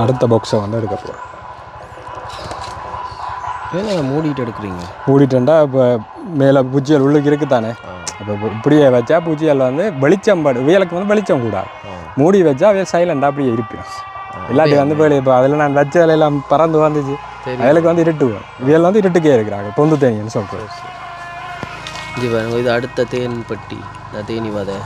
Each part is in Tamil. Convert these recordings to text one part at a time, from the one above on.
அடுத்த பாக்ஸை வந்து எடுக்க போகிறேன். மூடிட்டு எடுக்கிறீங்க? மூடிட்டேன்டா இப்போ மேலே பூச்சியல் உள்ளுக்கு இருக்குது தானே. அப்போ இப்படியே வச்சா பூச்சியல் வந்து வெளிச்சம் வியலுக்கு வந்து வெளிச்சம் கூடாது. மூடி வச்சா அவைய சைலண்டாக அப்படியே இருப்பேன். இல்லாட்டி வந்து போய் இப்போ அதில் நான் வச்ச எல்லாம் பறந்து வந்துச்சு. வயலுக்கு வந்து இருட்டுவேன். வியல் வந்து இருட்டுக்கே இருக்கிறாங்க. பொந்து தேனின்னு சொல்கிறேன். இது பாருங்க, இது அடுத்த தேன் பட்டி. தேனி வதை.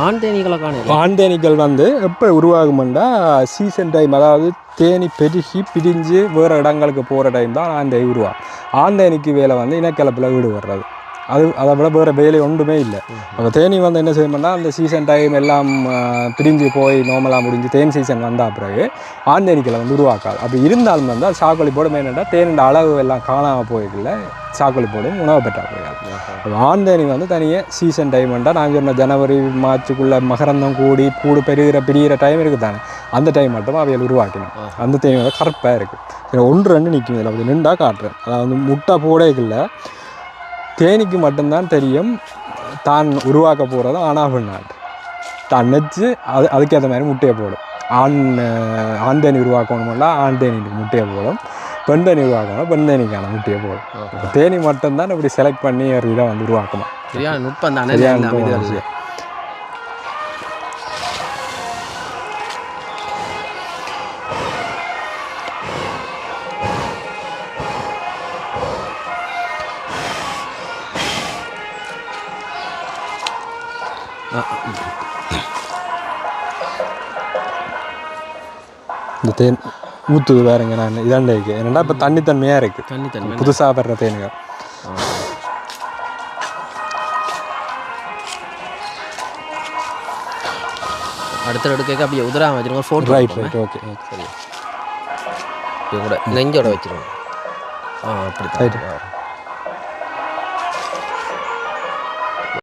ஆண் தேனீக்களை காணல. ஆண் தேனீக்கள் வந்து எப்போ உருவாகும்னா சீசன் டைம், அதாவது தேனி பெருகி பிரிஞ்சு வேறு இடங்களுக்கு போகிற டைம் தான் ஆண் தேனி உருவாகும். ஆண் தேனிக்கு வேலை வந்து இனக்கலப்பில் வீடு வர்றது. அதை விட வேறு வேலை ஒன்றுமே இல்லை. அப்போ தேனி வந்து என்ன செய்யணும்னா அந்த சீசன் டைம் எல்லாம் பிரிஞ்சு போய் நார்மலாக முடிஞ்சு தேன் சீசன் வந்தால் பிறகு ஆண் தேனீக்களை வந்து உருவாக்காது. அப்படி இருந்தாலும் வந்து அது சாக்கொலி போடும். என்னென்னா தேனியோட அளவு எல்லாம் காணாமல் போய்க்கல சாக்கொலி போடும், உணவு பெற்றா போயாது. ஆண் தேனி வந்து தனியாக சீசன் டைம் வந்தால் நாங்கள் சொன்ன ஜனவரி மார்ச்சுக்குள்ளே மகரந்தம் கூடி பிரிகிற டைம் இருக்குது தானே, அந்த டைம் மட்டும் அவையில் உருவாக்கணும். அந்த தேனி வந்து கரெக்டாக இருக்குது. 1-2 நிற்கும். இதில் அப்படி நின்றா காட்டுறேன். அதாவது முட்டை போடைகளில் தேனிக்கு மட்டும்தான் தெரியும் தான் உருவாக்க போகிறது ஆனால் பெண்ணாட்டு தான் நெச்சு அதுக்கேற்ற மாதிரி முட்டையை போடும். ஆண் தேனி உருவாக்கணும்னா ஆண் தேனிக்கு முட்டையை போடும், பெண் தேனி உருவாக்கணும் பெண் தேனிக்கான முட்டையை போடும். தேனி மட்டும்தான் இப்படி செலக்ட் பண்ணி ஒரு இதை வந்து உருவாக்கணும். நுட்பம் தானே. இந்த தேன் ஊற்றுது வேறுங்க. நான் இதாண்டா இருக்குது. ஏன்னா இப்போ தண்ணித்தன்மையாக இருக்குது. புதுசாக வர்ற தேனுங்க. அடுத்த எடுக்க அப்படியே உதராம வச்சுருங்க. ஃபோட்டோ. ரைட் ஓகே சரி. கூட நெஞ்சோட வச்சுருங்க. அப்படி ரைட்.